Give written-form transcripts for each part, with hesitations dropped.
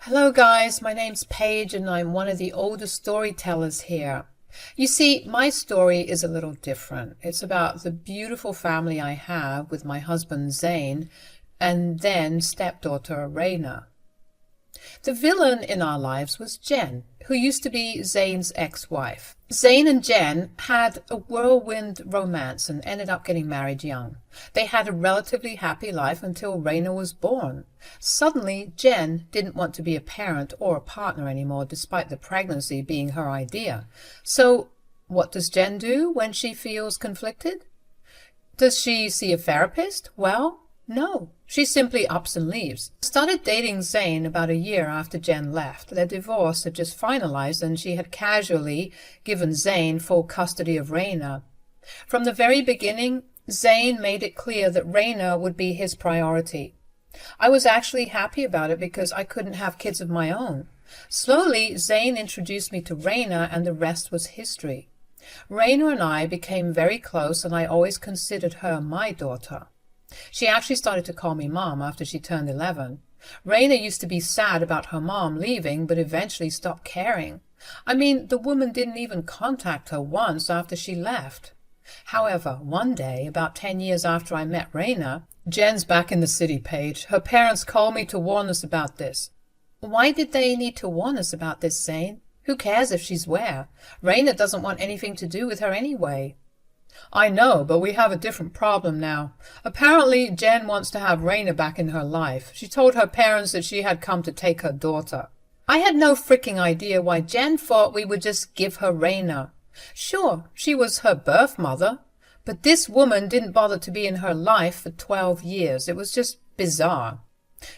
Hello guys, my name's Paige and I'm one of the older storytellers here. You see, my story is a little different. It's about the beautiful family I have with my husband Zane and then stepdaughter Raina. The villain in our lives was Jen, who used to be Zane's ex-wife. Zane and Jen had a whirlwind romance and ended up getting married young. They had a relatively happy life until Raina was born. Suddenly, Jen didn't want to be a parent or a partner anymore, despite the pregnancy being her idea. So, what does Jen do when she feels conflicted? Does she see a therapist? Well, no. She simply ups and leaves. Started dating Zane about a year after Jen left. Their divorce had just finalized and she had casually given Zane full custody of Raina. From the very beginning, Zane made it clear that Raina would be his priority. I was actually happy about it because I couldn't have kids of my own. Slowly, Zane introduced me to Raina and the rest was history. Raina and I became very close and I always considered her my daughter. She actually started to call me Mom after she turned 11. Raina used to be sad about her mom leaving, but eventually stopped caring. I mean, the woman didn't even contact her once after she left. However, one day, about 10 years after I met Raina, Jen's back in the city, Paige. Her parents called me to warn us about this. Why did they need to warn us about this, Zane? Who cares if she's where? Raina doesn't want anything to do with her anyway. I know, but we have a different problem now. Apparently, Jen wants to have Raina back in her life. She told her parents that she had come to take her daughter. I had no freaking idea why Jen thought we would just give her Raina. Sure, she was her birth mother, but this woman didn't bother to be in her life for 12 years. It was just bizarre.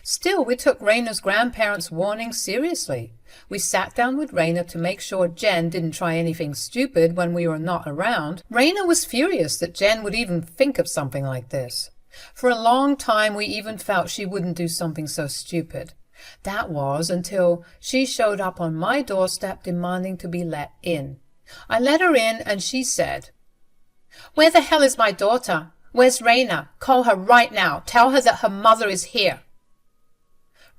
Still, we took Raina's grandparents' warning seriously. We sat down with Raina to make sure Jen didn't try anything stupid when we were not around. Raina was furious that Jen would even think of something like this. For a long time, we even felt she wouldn't do something so stupid. That was until she showed up on my doorstep demanding to be let in. I let her in and she said, "Where the hell is my daughter? Where's Raina? Call her right now. Tell her that her mother is here."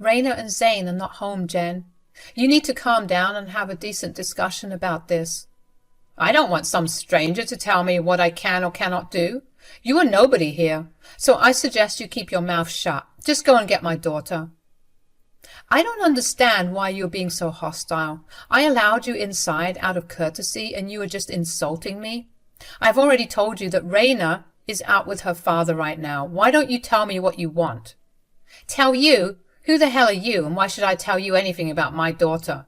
Raina and Zane are not home, Jen. You need to calm down and have a decent discussion about this. I don't want some stranger to tell me what I can or cannot do. You are nobody here, so I suggest you keep your mouth shut. Just go and get my daughter. I don't understand why you're being so hostile. I allowed you inside out of courtesy and you are just insulting me. I've already told you that Raina is out with her father right now. Why don't you tell me what you want? Tell you? Who the hell are you, and why should I tell you anything about my daughter?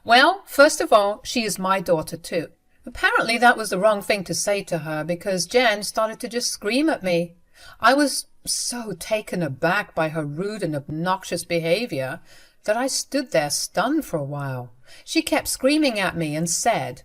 Well, first of all, she is my daughter too. Apparently that was the wrong thing to say to her because Jen started to just scream at me. I was so taken aback by her rude and obnoxious behavior that I stood there stunned for a while. She kept screaming at me and said,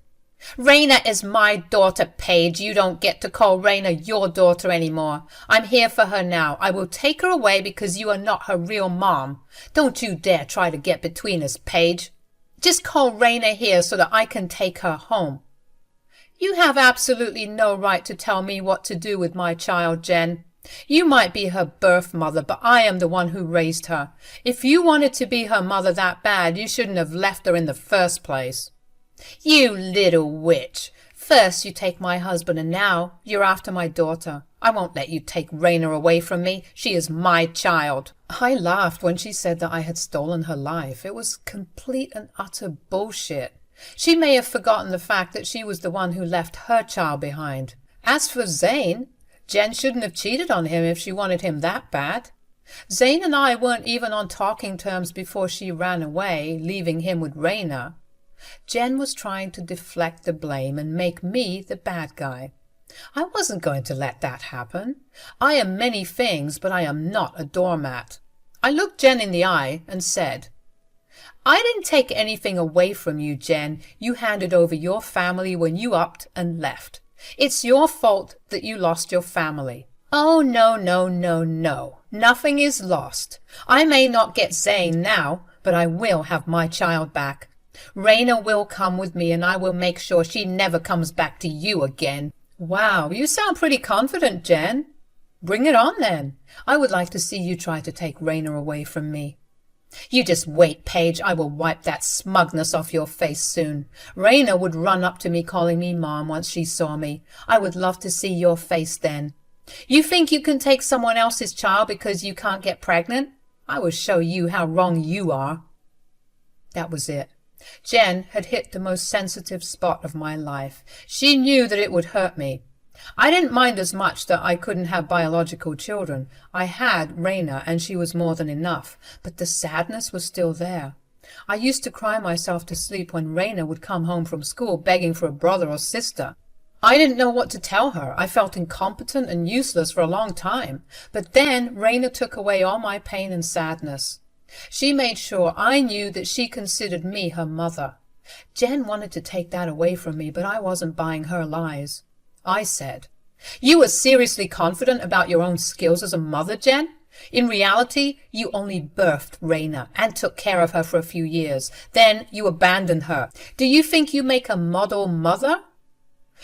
"Raina is my daughter, Paige. You don't get to call Raina your daughter anymore. I'm here for her now. I will take her away because you are not her real mom. Don't you dare try to get between us, Paige. Just call Raina here so that I can take her home." You have absolutely no right to tell me what to do with my child, Jen. You might be her birth mother, but I am the one who raised her. If you wanted to be her mother that bad, you shouldn't have left her in the first place. You little witch. First you take my husband and now you're after my daughter. I won't let you take Raina away from me. She is my child. I laughed when she said that I had stolen her life. It was complete and utter bullshit. She may have forgotten the fact that she was the one who left her child behind. As for Zane, Jen shouldn't have cheated on him if she wanted him that bad. Zane and I weren't even on talking terms before she ran away, leaving him with Raina. Jen was trying to deflect the blame and make me the bad guy. I wasn't going to let that happen. I am many things, but I am not a doormat. I looked Jen in the eye and said, "I didn't take anything away from you, Jen. You handed over your family when you upped and left. It's your fault that you lost your family." "Oh, no, no, no, no. Nothing is lost. I may not get Zane now, but I will have my child back. Raina will come with me and I will make sure she never comes back to you again." Wow, you sound pretty confident, Jen. Bring it on then. I would like to see you try to take Raina away from me. You just wait, Paige. I will wipe that smugness off your face soon. Raina would run up to me calling me Mom once she saw me. I would love to see your face then. You think you can take someone else's child because you can't get pregnant? I will show you how wrong you are. That was it. Jen had hit the most sensitive spot of my life. She knew that it would hurt me. I didn't mind as much that I couldn't have biological children. I had Raina, and she was more than enough, but the sadness was still there. I used to cry myself to sleep when Raina would come home from school begging for a brother or sister. I didn't know what to tell her. I felt incompetent and useless for a long time. But then Raina took away all my pain and sadness. She made sure I knew that she considered me her mother. Jen wanted to take that away from me, but I wasn't buying her lies. I said, "You were seriously confident about your own skills as a mother, Jen? In reality, you only birthed Raina and took care of her for a few years. Then you abandoned her. Do you think you make a model mother?"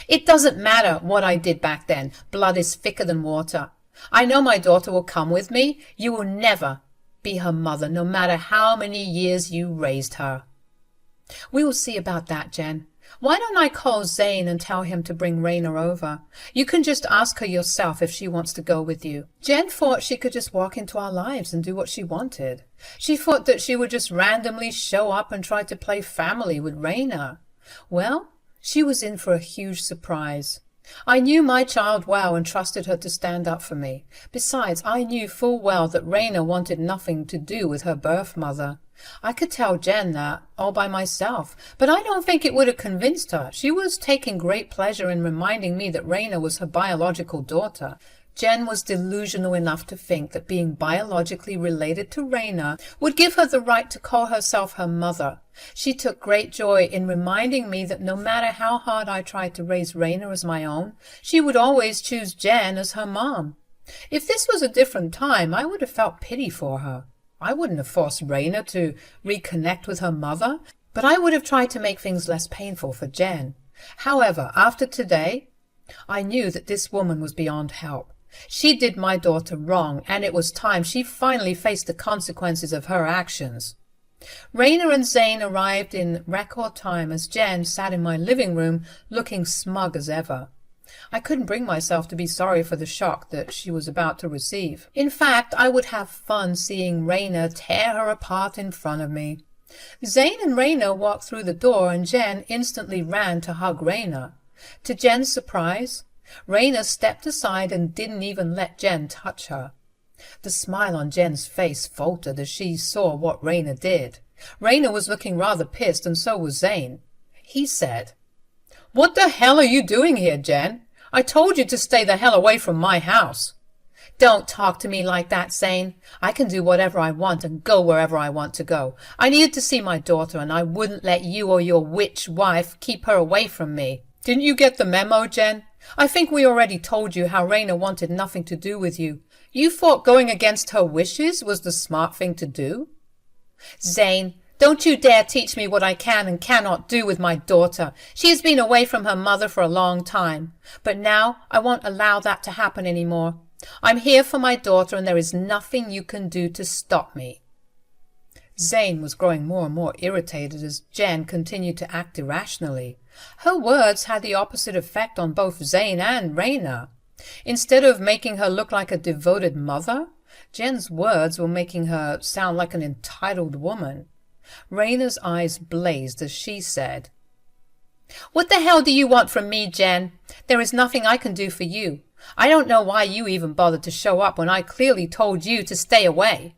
"It doesn't matter what I did back then. Blood is thicker than water. I know my daughter will come with me. You will never be her mother, no matter how many years you raised her." "We will see about that, Jen. Why don't I call Zane and tell him to bring Raina over? You can just ask her yourself if she wants to go with you." Jen thought she could just walk into our lives and do what she wanted. She thought that she would just randomly show up and try to play family with Raina. Well, she was in for a huge surprise. I knew my child well and trusted her to stand up for me. Besides, I knew full well that Raina wanted nothing to do with her birth mother. I could tell Jen that all by myself, but I don't think it would have convinced her. She was taking great pleasure in reminding me that Raina was her biological daughter. Jen was delusional enough to think that being biologically related to Raina would give her the right to call herself her mother. She took great joy in reminding me that no matter how hard I tried to raise Raina as my own, she would always choose Jen as her mom. If this was a different time, I would have felt pity for her. I wouldn't have forced Raina to reconnect with her mother, but I would have tried to make things less painful for Jen. However, after today, I knew that this woman was beyond help. She did my daughter wrong, and it was time she finally faced the consequences of her actions. Raina and Zane arrived in record time as Jen sat in my living room looking smug as ever. I couldn't bring myself to be sorry for the shock that she was about to receive. In fact, I would have fun seeing Raina tear her apart in front of me. Zane and Raina walked through the door, and Jen instantly ran to hug Raina. To Jen's surprise, Raina stepped aside and didn't even let Jen touch her. The smile on Jen's face faltered as she saw what Raina did. Raina was looking rather pissed, and so was Zane. He said, "What the hell are you doing here, Jen? I told you to stay the hell away from my house." "Don't talk to me like that, Zane. I can do whatever I want and go wherever I want to go. I needed to see my daughter, and I wouldn't let you or your witch wife keep her away from me." "Didn't you get the memo, Jen? I think we already told you how Raina wanted nothing to do with you. You thought going against her wishes was the smart thing to do?" "Zane, don't you dare teach me what I can and cannot do with my daughter. She has been away from her mother for a long time. But now I won't allow that to happen any more. I'm here for my daughter, and there is nothing you can do to stop me." Zane was growing more and more irritated as Jen continued to act irrationally. Her words had the opposite effect on both Zane and Raina. Instead of making her look like a devoted mother, Jen's words were making her sound like an entitled woman. Raina's eyes blazed as she said, "What the hell do you want from me, Jen? There is nothing I can do for you. I don't know why you even bothered to show up when I clearly told you to stay away."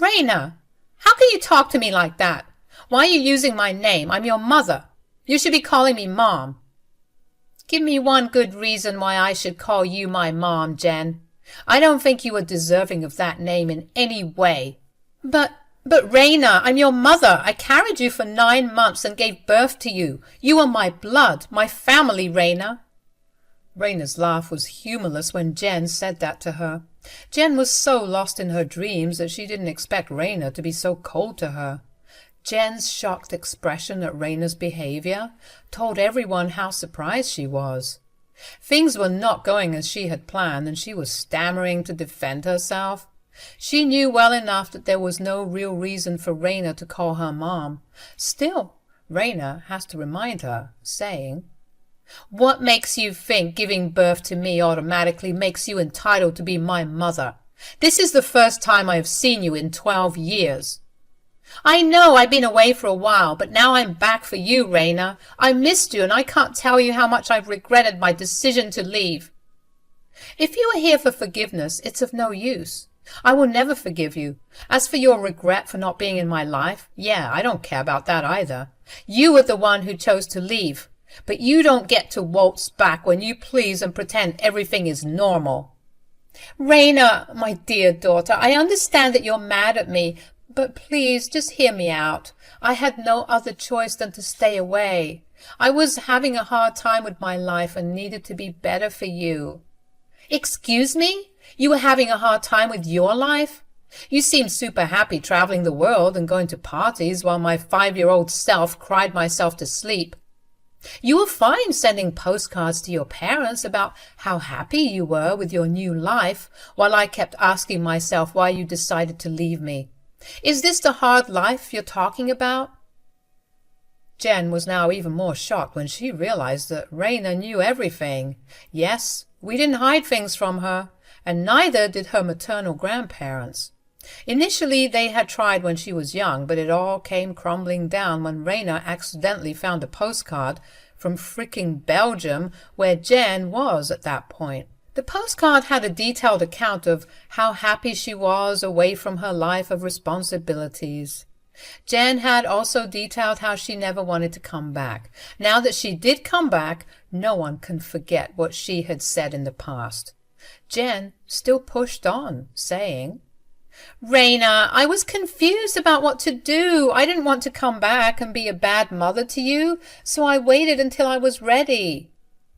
"Raina, how can you talk to me like that? Why are you using my name? I'm your mother. You should be calling me Mom." "Give me one good reason why I should call you my mom, Jen. I don't think you are deserving of that name in any way." But Raina, I'm your mother. I carried you for 9 months and gave birth to you. You are my blood, my family, Raina." Raina's laugh was humorless when Jen said that to her. Jen was so lost in her dreams that she didn't expect Raina to be so cold to her. Jen's shocked expression at Raina's behavior told everyone how surprised she was. Things were not going as she had planned, and she was stammering to defend herself. She knew well enough that there was no real reason for Raina to call her mom. Still, Raina has to remind her, saying, "What makes you think giving birth to me automatically makes you entitled to be my mother? This is the first time I have seen you in 12 years. I know I've been away for a while, but now I'm back for you, Raina. I missed you, and I can't tell you how much I've regretted my decision to leave. If you are here for forgiveness, it's of no use. I will never forgive you. As for your regret for not being in my life, yeah, I don't care about that either. You were the one who chose to leave, but you don't get to waltz back when you please and pretend everything is normal. Raina, my dear daughter, I understand that you're mad at me, but please just hear me out. I had no other choice than to stay away. I was having a hard time with my life and needed to be better for you." "Excuse me? You were having a hard time with your life? You seemed super happy traveling the world and going to parties while my 5-year-old self cried myself to sleep. You were fine sending postcards to your parents about how happy you were with your new life, while I kept asking myself why you decided to leave me. Is this the hard life you're talking about?" Jen was now even more shocked when she realized that Raina knew everything. Yes, we didn't hide things from her, and neither did her maternal grandparents. Initially, they had tried when she was young, but it all came crumbling down when Raina accidentally found a postcard from fricking Belgium, where Jen was at that point. The postcard had a detailed account of how happy she was away from her life of responsibilities. Jen had also detailed how she never wanted to come back. Now that she did come back, no one can forget what she had said in the past. Jen still pushed on, saying, "Raina, I was confused about what to do. I didn't want to come back and be a bad mother to you, so I waited until I was ready."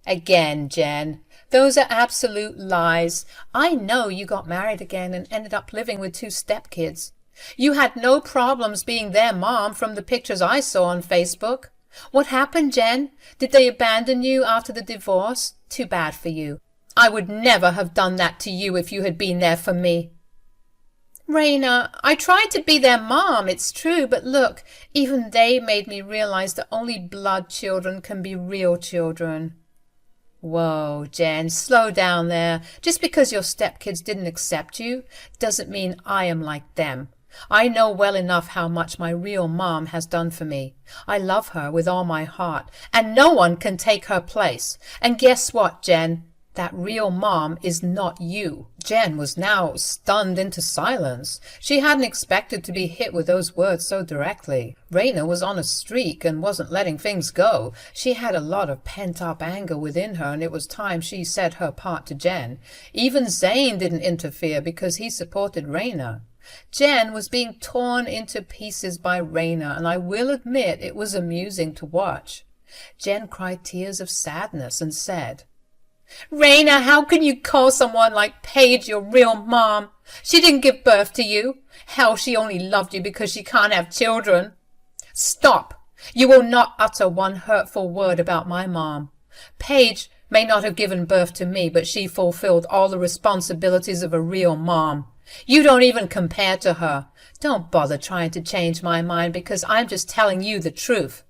"Again, Jen, those are absolute lies. I know you got married again and ended up living with 2 stepkids. You had no problems being their mom from the pictures I saw on Facebook. What happened, Jen? Did they abandon you after the divorce? Too bad for you. I would never have done that to you if you had been there for me." "Raina, I tried to be their mom, it's true, but look, even they made me realize that only blood children can be real children." "Whoa, Jen, slow down there. Just because your stepkids didn't accept you doesn't mean I am like them. I know well enough how much my real mom has done for me. I love her with all my heart, and no one can take her place. And guess what, Jen? That real mom is not you." Jen was now stunned into silence. She hadn't expected to be hit with those words so directly. Raina was on a streak and wasn't letting things go. She had a lot of pent-up anger within her, and it was time she said her part to Jen. Even Zane didn't interfere because he supported Raina. Jen was being torn into pieces by Raina, and I will admit it was amusing to watch. Jen cried tears of sadness and said, "Raina, how can you call someone like Paige your real mom? She didn't give birth to you. Hell, she only loved you because she can't have children. Stop! You will not utter one hurtful word about my mom. Paige may not have given birth to me, but she fulfilled all the responsibilities of a real mom. You don't even compare to her. Don't bother trying to change my mind because I'm just telling you the truth."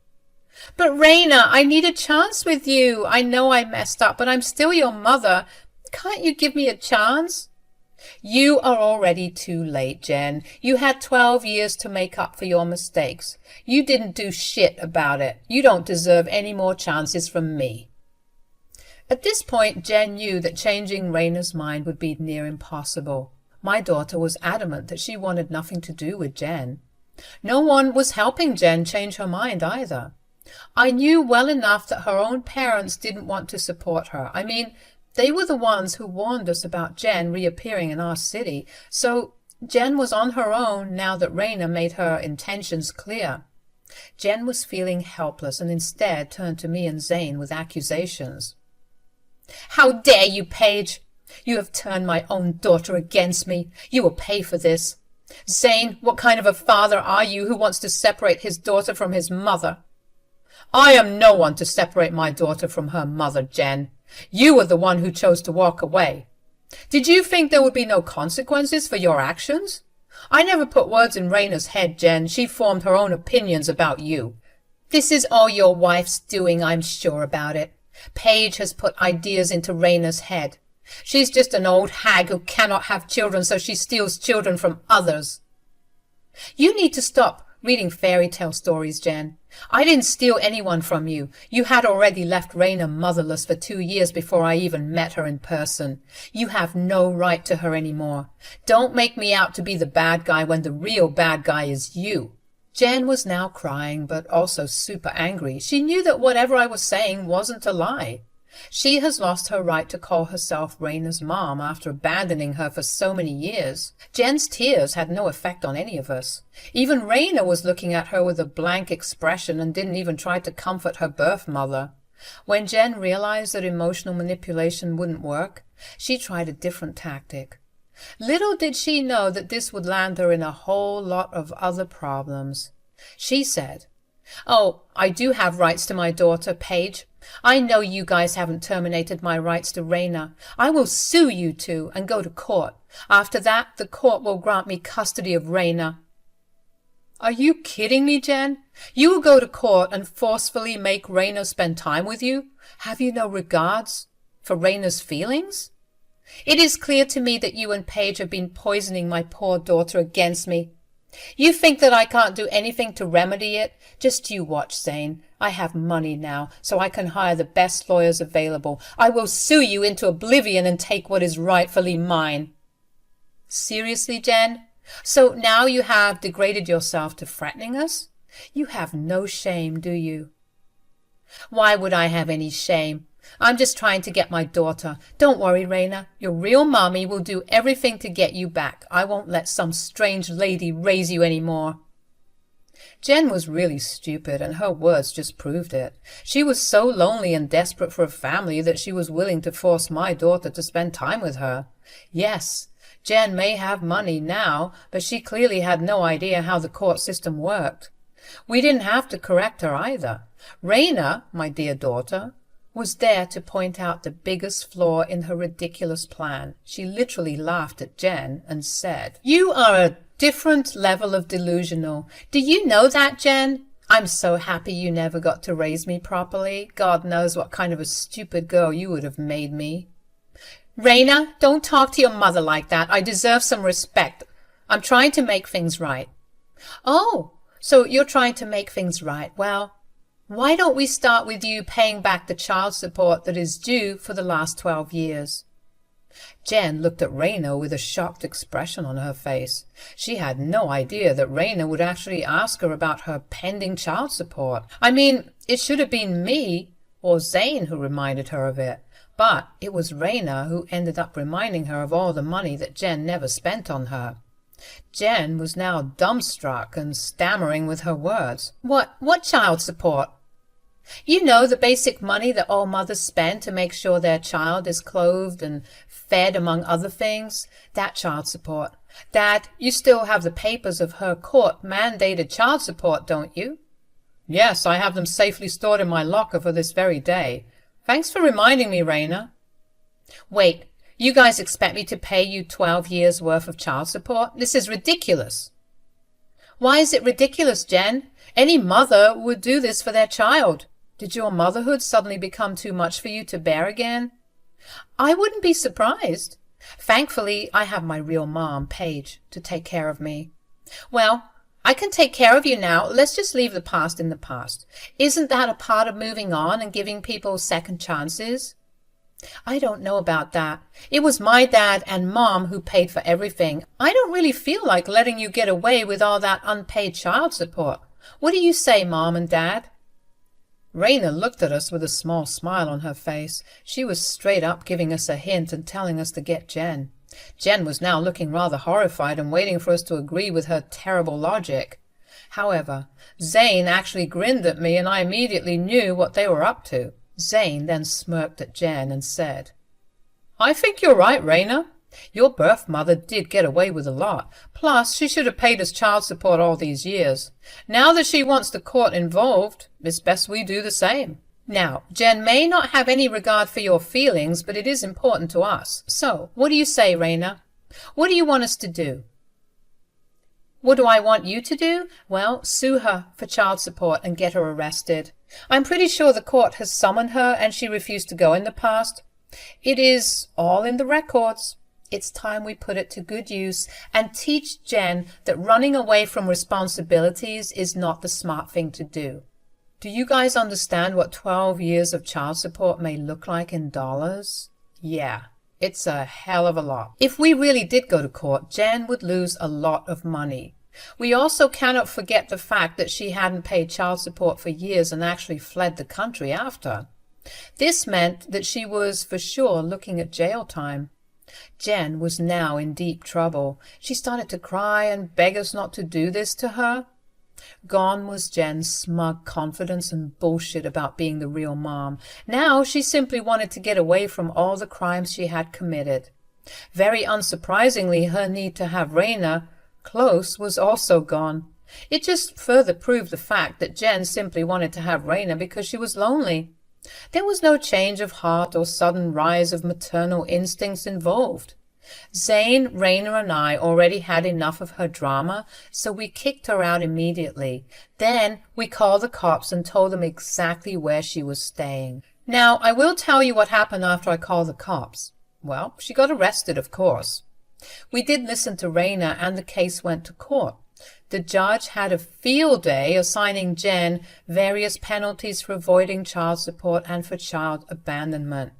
"But Raina, I need a chance with you. I know I messed up, but I'm still your mother. Can't you give me a chance?" "You are already too late, Jen. You had 12 years to make up for your mistakes. You didn't do shit about it. You don't deserve any more chances from me." At this point, Jen knew that changing Raina's mind would be near impossible. My daughter was adamant that she wanted nothing to do with Jen. No one was helping Jen change her mind either. I knew well enough that her own parents didn't want to support her. I mean, they were the ones who warned us about Jen reappearing in our city, so Jen was on her own now that Raina made her intentions clear. Jen was feeling helpless and instead turned to me and Zane with accusations. "How dare you, Paige! You have turned my own daughter against me. You will pay for this. Zane, what kind of a father are you who wants to separate his daughter from his mother?" "I am no one to separate my daughter from her mother, Jen. You were the one who chose to walk away." Did you think there would be no consequences for your actions? I never put words in Raina's head, Jen. She formed her own opinions about you. This is all your wife's doing, I'm sure about it. Paige has put ideas into Raina's head. She's just an old hag who cannot have children, so she steals children from others. You need to stop reading fairy tale stories, Jen. I didn't steal anyone from you. You had already left Raina motherless for 2 years before I even met her in person. You have no right to her anymore. Don't make me out to be the bad guy when the real bad guy is you. Jen was now crying, but also super angry. She knew that whatever I was saying wasn't a lie. She has lost her right to call herself Raina's mom after abandoning her for so many years. Jen's tears had no effect on any of us. Even Raina was looking at her with a blank expression and didn't even try to comfort her birth mother. When Jen realized that emotional manipulation wouldn't work, she tried a different tactic. Little did she know that this would land her in a whole lot of other problems. She said, "Oh, I do have rights to my daughter, Paige. I know you guys haven't terminated my rights to Raina. I will sue you two and go to court. After that, the court will grant me custody of Raina." Are you kidding me, Jen? You will go to court and forcefully make Raina spend time with you? Have you no regards for Raina's feelings? It is clear to me that you and Paige have been poisoning my poor daughter against me. You think that I can't do anything to remedy it? Just you watch, Zane. I have money now, so I can hire the best lawyers available. I will sue you into oblivion and take what is rightfully mine. Seriously, Jen? So now you have degraded yourself to threatening us? You have no shame, do you? Why would I have any shame? I'm just trying to get my daughter. Don't worry, Raina. Your real mommy will do everything to get you back. I won't let some strange lady raise you any more. Jen was really stupid, and her words just proved it. She was so lonely and desperate for a family that she was willing to force my daughter to spend time with her. Yes, Jen may have money now, but she clearly had no idea how the court system worked. We didn't have to correct her either. Raina, my dear daughter, was there to point out the biggest flaw in her ridiculous plan. She literally laughed at Jen and said, "You are a different level of delusional. Do you know that, Jen? I'm so happy you never got to raise me properly. God knows what kind of a stupid girl you would have made me." Raina, don't talk to your mother like that. I deserve some respect. I'm trying to make things right. Oh, so you're trying to make things right. Well, why don't we start with you paying back the child support that is due for the last 12 years? Jen looked at Raina with a shocked expression on her face. She had no idea that Raina would actually ask her about her pending child support. I mean, it should have been me or Zane who reminded her of it. But it was Raina who ended up reminding her of all the money that Jen never spent on her. Jen was now dumbstruck and stammering with her words. What child support? You know, the basic money that all mothers spend to make sure their child is clothed and fed, among other things. That child support. Dad, you still have the papers of her court-mandated child support, don't you? Yes, I have them safely stored in my locker for this very day. Thanks for reminding me, Raina. Wait, you guys expect me to pay you 12 years' worth of child support? This is ridiculous. Why is it ridiculous, Jen? Any mother would do this for their child. Did your motherhood suddenly become too much for you to bear again? I wouldn't be surprised. Thankfully, I have my real mom, Paige, to take care of me. Well, I can take care of you now. Let's just leave the past in the past. Isn't that a part of moving on and giving people second chances? I don't know about that. It was my dad and Mom who paid for everything. I don't really feel like letting you get away with all that unpaid child support. What do you say, Mom and Dad? Raina looked at us with a small smile on her face. She was straight up giving us a hint and telling us to get Jen. Jen was now looking rather horrified and waiting for us to agree with her terrible logic. However, Zane actually grinned at me, and I immediately knew what they were up to. Zane then smirked at Jen and said, "I think you're right, Raina. Your birth mother did get away with a lot. Plus, she should have paid us child support all these years. Now that she wants the court involved, it's best we do the same." Now, Jen may not have any regard for your feelings, but it is important to us. So, what do you say, Raina? What do you want us to do? What do I want you to do? Well, sue her for child support and get her arrested. I'm pretty sure the court has summoned her and she refused to go in the past. It is all in the records. It's time we put it to good use and teach Jen that running away from responsibilities is not the smart thing to do. Do you guys understand what 12 years of child support may look like in dollars? Yeah, it's a hell of a lot. If we really did go to court, Jen would lose a lot of money. We also cannot forget the fact that she hadn't paid child support for years and actually fled the country after. This meant that she was for sure looking at jail time. Jen was now in deep trouble. She started to cry and beg us not to do this to her. Gone was Jen's smug confidence and bullshit about being the real mom. Now she simply wanted to get away from all the crimes she had committed. Very unsurprisingly, her need to have Raina close was also gone. It just further proved the fact that Jen simply wanted to have Raina because she was lonely. There was no change of heart or sudden rise of maternal instincts involved. Zane, Raina, and I already had enough of her drama, so we kicked her out immediately. Then we called the cops and told them exactly where she was staying. Now, I will tell you what happened after I called the cops. Well, she got arrested, of course. We did listen to Raina, and the case went to court. The judge had a field day assigning Jen various penalties for avoiding child support and for child abandonment.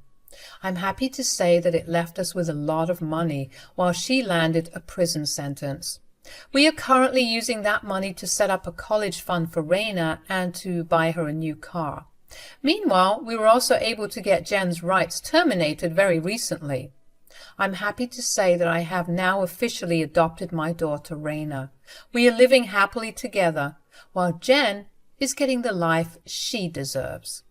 I'm happy to say that it left us with a lot of money while she landed a prison sentence. We are currently using that money to set up a college fund for Raina and to buy her a new car. Meanwhile, we were also able to get Jen's rights terminated very recently. I'm happy to say that I have now officially adopted my daughter Raina. We are living happily together, while Jen is getting the life she deserves.